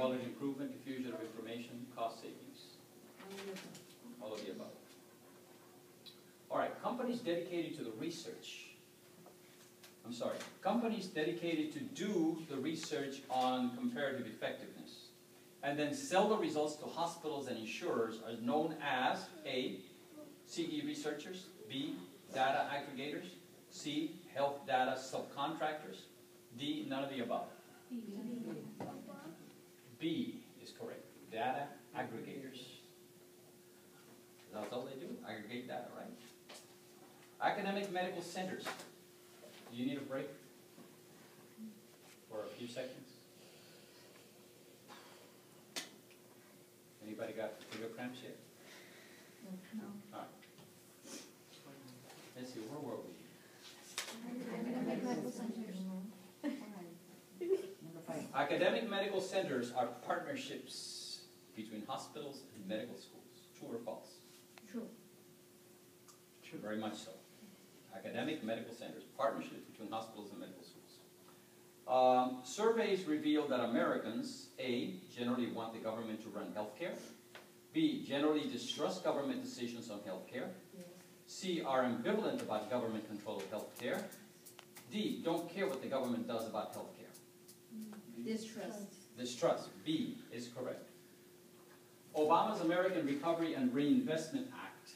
Quality improvement, diffusion of information, cost savings. All of the above. All right, companies dedicated to the research. I'm sorry, companies dedicated to do the research on comparative effectiveness and then sell the results to hospitals and insurers are known as A, CE researchers, B, data aggregators, C, health data subcontractors, D, none of the above. B is correct, data aggregators. That's all they do, aggregate data, right? Academic medical centers. Do you need a break for a few seconds? Anybody got finger cramps yet? No. All right. Let's see, where were we? Academic medical centers are partnerships between hospitals and medical schools. True or false? True. True. Very much so. Academic medical centers, partnerships between hospitals and medical schools. Surveys reveal that Americans, A, generally want the government to run healthcare. B, generally distrust government decisions on healthcare. Yes. C, are ambivalent about government control of healthcare. D, don't care what the government does about healthcare. Distrust. Distrust. B is correct. Obama's American Recovery and Reinvestment Act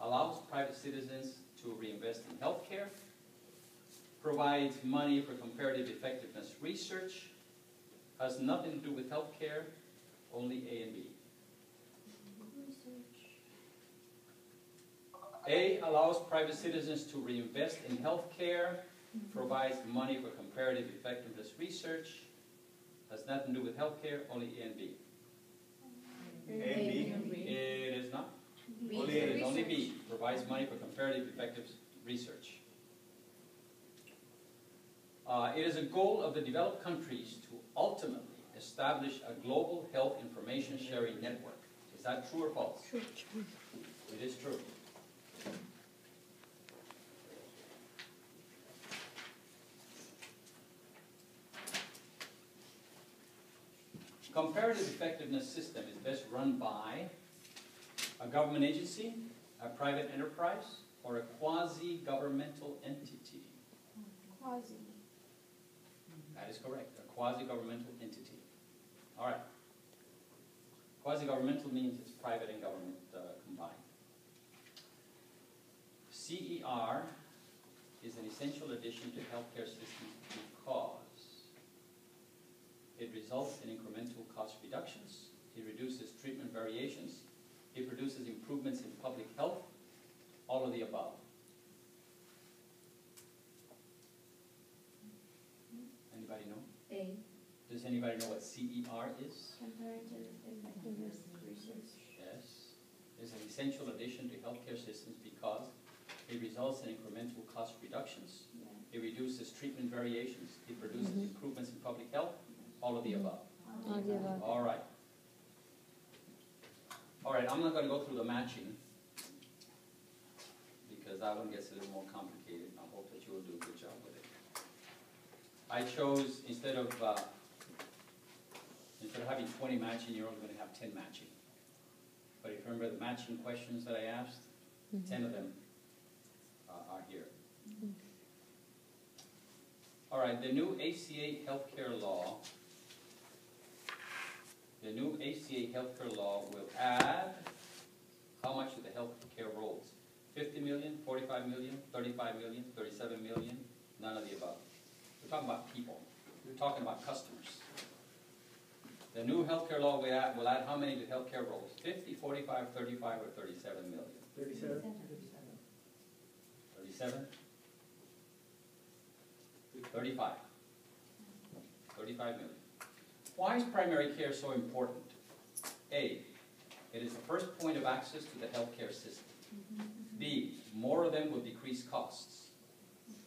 allows private citizens to reinvest in healthcare, provides money for comparative effectiveness research, has nothing to do with healthcare, only A and B. A allows private citizens to reinvest in healthcare, provides money for comparative effectiveness research, has nothing to do with healthcare, only A and B. A and B. It is not. B. It is only B, provides money for comparative effective research. It is a goal of the developed countries to ultimately establish a global health information sharing network. Is that true or false? True. It is true. Comparative effectiveness system is best run by a government agency, a private enterprise, or a quasi-governmental entity. Quasi. That is correct, a quasi-governmental entity. All right. Quasi-governmental means it's private and government combined. CER is an essential addition to healthcare systems because it results in incremental cost reductions, it reduces treatment variations, it produces improvements in public health, all of the above. Anybody know? A. Does anybody know what CER is? Comparative effectiveness research. Yes. It's an essential addition to healthcare systems because it results in incremental cost reductions, Yeah. it reduces treatment variations, it produces improvements in public health, all of the above. All of the above. All right. All right, I'm not going to go through the matching because that one gets a little more complicated. I hope that you will do a good job with it. I chose, instead of having 20 matching, you're only going to have 10 matching. But if you remember the matching questions that I asked, 10 of them are here. All right, the new ACA healthcare law. The new ACA healthcare law will add how much to the healthcare rolls? 50 million, 45 million, 35 million, 37 million, none of the above. We're talking about people. We're talking about customers. The new healthcare law will add how many to healthcare rolls? 50, 45, 35, or 37 million? 37. 37? 35. 35 million. Why is primary care so important? A, it is the first point of access to the healthcare system. B, more of them will decrease costs,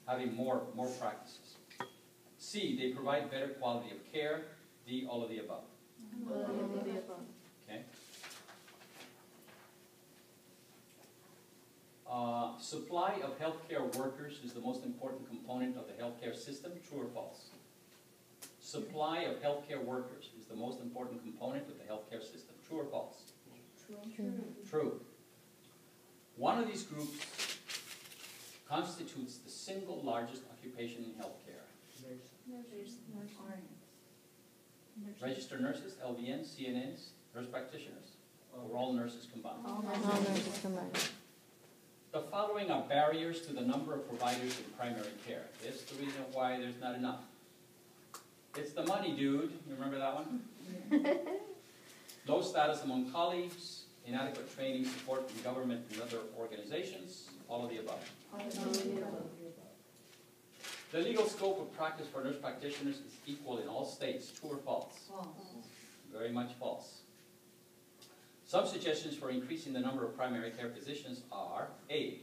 having more practices. C, they provide better quality of care. D, all of the above. All of the above. Okay. Supply of healthcare workers is the most important component of the healthcare system. True or false? supply of healthcare workers is the most important component of the healthcare system. True or false? True. True. One of these groups constitutes the single largest occupation in healthcare. Registered nurses, LVNs, CNNs, nurse practitioners, or all nurses combined. All nurses combined. The following are barriers to the number of providers in primary care. This is the reason why there's not enough. It's the money, dude. You remember that one? Low status among colleagues, inadequate training, support from government and other organizations, all of the above. The legal scope of practice for nurse practitioners is equal in all states. True or false? False. Very much false. Some suggestions for increasing the number of primary care physicians are A,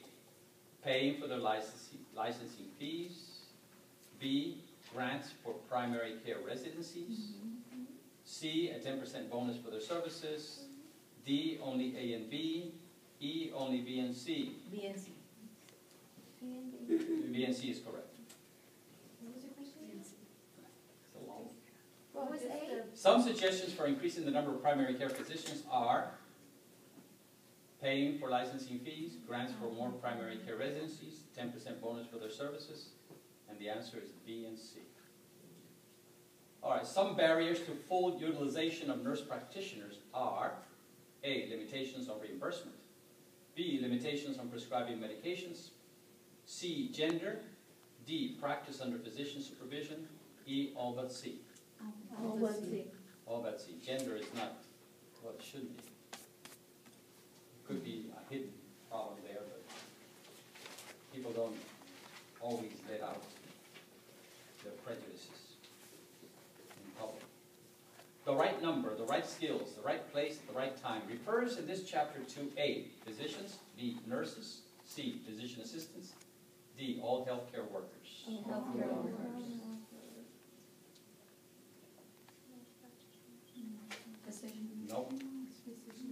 paying for their licensing fees, B, grants for primary care residencies, C, a 10% bonus for their services, D, only A and B, E, only B and C. B and C. B and C is correct. What was your question? It's a long one. What was A? Some suggestions for increasing the number of primary care physicians are paying for licensing fees, grants for more primary care residencies, 10% bonus for their services, and the answer is B and C. All right, some barriers to full utilization of nurse practitioners are A, limitations on reimbursement, B, limitations on prescribing medications, C, gender, D, practice under physician supervision, E, all but C. All but C. All but C. Gender is not what it should be. Could be a hidden problem there, but people don't always let out their prejudices in public. The right number, the right skills, the right place at the right time refers in this chapter to A, physicians, B, nurses, C, physician assistants, D, all healthcare workers. Healthcare workers. Nope.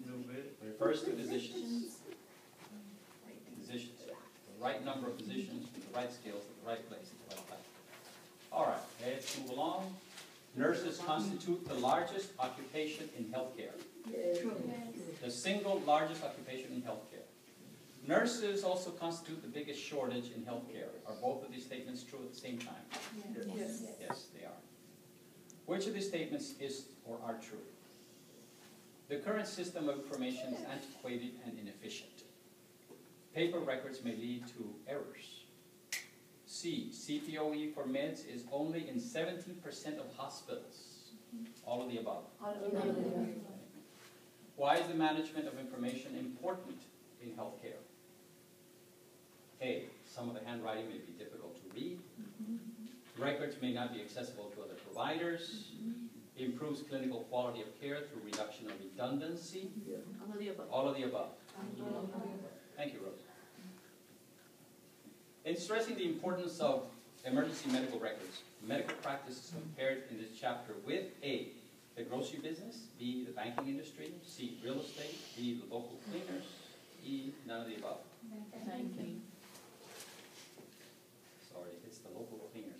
Little bit. Refers to physicians. Physicians. The right number of physicians with the right skills at the right place at the right time. All right, let's move along. Nurses constitute the largest occupation in healthcare. The single largest occupation in healthcare. Nurses also constitute the biggest shortage in healthcare. Are both of these statements true at the same time? Yes. Yes, they are. Which of these statements is or are true? The current system of information is antiquated and inefficient. Paper records may lead to errors. C, CPOE for meds is only in 17% of hospitals. All of the above. Why is the management of information important in healthcare? A, some of the handwriting may be difficult to read. Records may not be accessible to other providers. Improves clinical quality of care through reduction of redundancy. All of the above. All of the above. Thank you, Rose. In stressing the importance of emergency medical records, medical practice is compared in this chapter with A, the grocery business, B, the banking industry, C, real estate, D, the local cleaners, E, none of the above. Banking. Sorry, it's the local cleaners.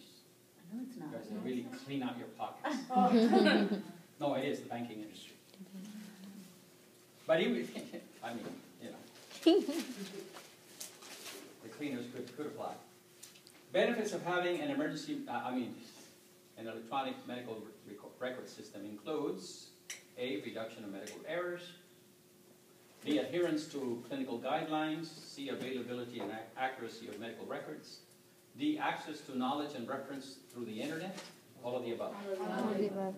No, it's You not. guys really clean out your pockets. No, it is the banking industry. But even, I mean, you know, the cleaners could apply. Benefits of having an emergency, an electronic medical record system includes A, reduction of medical errors, B, adherence to clinical guidelines, C, availability and accuracy of medical records, D, access to knowledge and reference through the internet, all of the above. All of the above.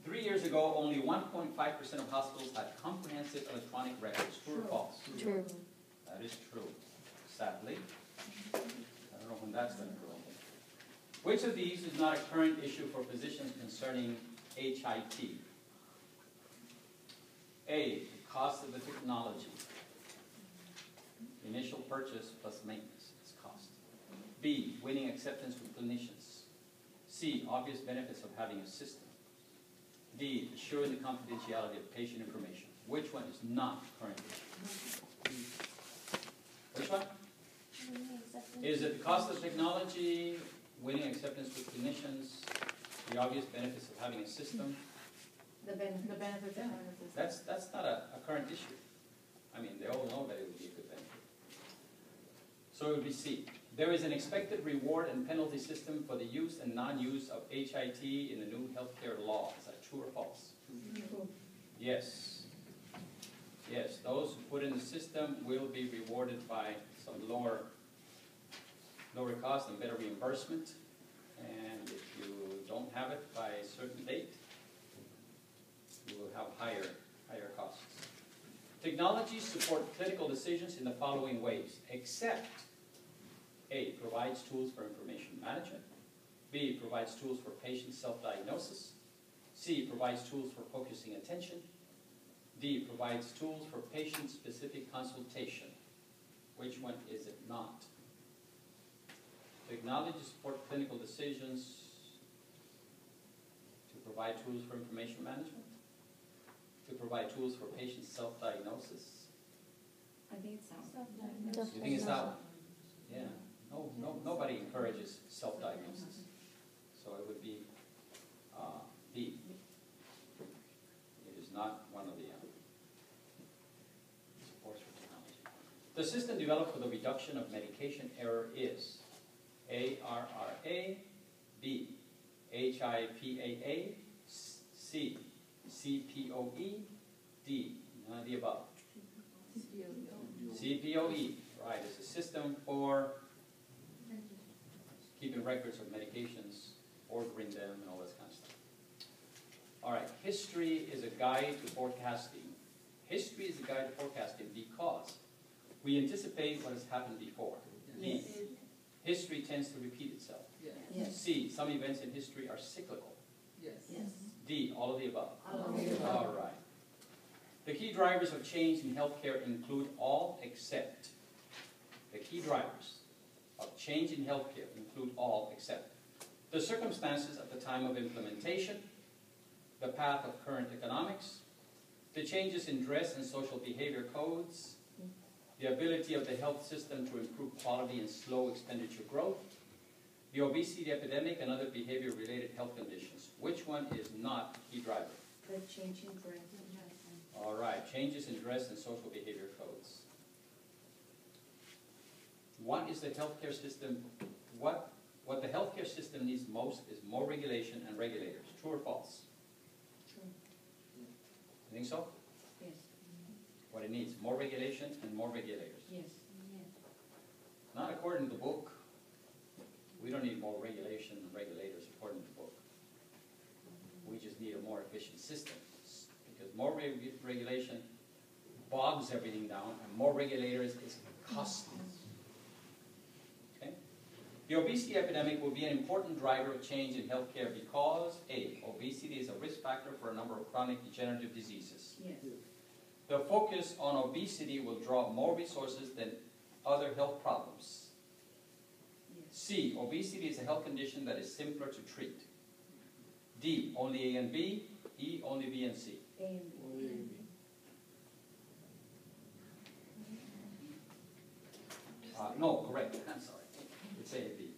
3 years ago, only 1.5% of hospitals had comprehensive electronic records. True or false? True. That is true, sadly. I don't know when that's going to go. Which of these is not a current issue for physicians concerning HIT? A, the cost of the technology. Initial purchase plus maintenance is cost. B, winning acceptance from clinicians. C, obvious benefits of having a system. D, assuring the confidentiality of patient information. Which one is not current issue? Which one? Is it the cost of technology, winning acceptance with clinicians, The obvious benefits of having a system. The benefit. The benefits of having a system. That's not a current issue. I mean, they all know that it would be a good benefit. So it would be C. There is an expected reward and penalty system for the use and non-use of HIT in the new healthcare law. Is that true or false? True. Yes. Yes, those who put in the system will be rewarded by some lower cost and better reimbursement. And if you don't have it by a certain date, you will have higher costs. Technologies support clinical decisions in the following ways, except A, provides tools for information management. B, provides tools for patient self-diagnosis. C, provides tools for focusing attention. D, provides tools for patient-specific consultation. Which one is it not? Technology support clinical decisions to provide tools for information management, to provide tools for patient self-diagnosis. I think it's that one. You think it's that one? Yeah. Nobody encourages self-diagnosis. So it would be D. It is not one of the supports for technology. The system developed for the reduction of medication error is A, RRA, B, HIPAA, C, CPOE, D, none of the above. CPOE, right, it's a system for keeping records of medications, ordering them, and all this kind of stuff. All right, history is a guide to forecasting. History is a guide to forecasting because we anticipate what has happened before. Yes. History tends to repeat itself. Yes. C, some events in history are cyclical. Yes. D, all of the above. All of the above. All right. The key drivers of change in healthcare include all except. The key drivers of change in healthcare include all except the circumstances at the time of implementation, the path of current economics, the changes in dress and social behavior codes, the ability of the health system to improve quality and slow expenditure growth, the obesity epidemic and other behavior-related health conditions. Which one is not a key driver? The change in dress. All right, changes in dress and social behavior codes. What is the healthcare system? What the healthcare system needs most is more regulation and regulators. True or false? True. You think so? Yes. What it needs, more regulation and more regulators. Yes. Not according to the book. We don't need more regulation and regulators according to the book. We just need a more efficient system. Because more regulation bogs everything down, and more regulators is costly. Okay? The obesity epidemic will be an important driver of change in healthcare because A, obesity is a risk factor for a number of chronic degenerative diseases. Yes. The focus on obesity will draw more resources than other health problems. C, obesity is a health condition that is simpler to treat. D, only A and B. E, only B and C. A and B. No, correct. I'm sorry. It's A and B.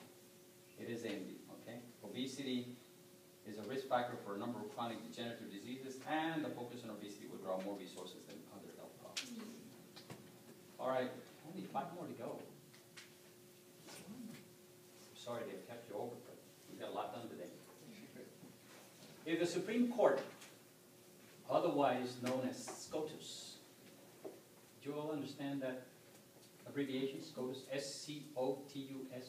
It is A and B, okay? Obesity is a risk factor for a number of chronic degenerative diseases, and the focus on obesity will draw more resources than other health problems. All right, only 5 more to go. Sorry to have kept you over, but we got a lot done today. If the Supreme Court, otherwise known as SCOTUS, do you all understand that abbreviation, SCOTUS, S-C-O-T-U-S,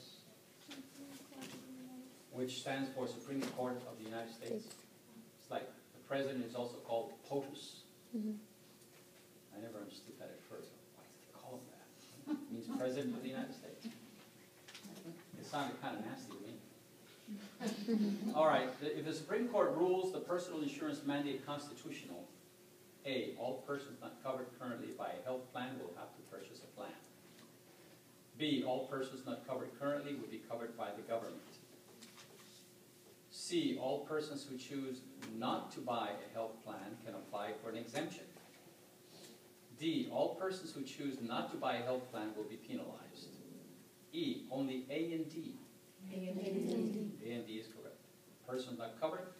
which stands for Supreme Court of the United States? It's like the president is also called POTUS. I never understood that at first. Why do they call him that? It means President of the United States. It sounded kind of nasty to me. All right, if the Supreme Court rules the personal insurance mandate constitutional, A, all persons not covered currently by a health plan will have to purchase a plan. B, all persons not covered currently will be covered by the government. C, all persons who choose not to buy a health plan can apply for an exemption. D, all persons who choose not to buy a health plan will be penalized. E, only A and D. A and D. A and D is correct. persons not covered.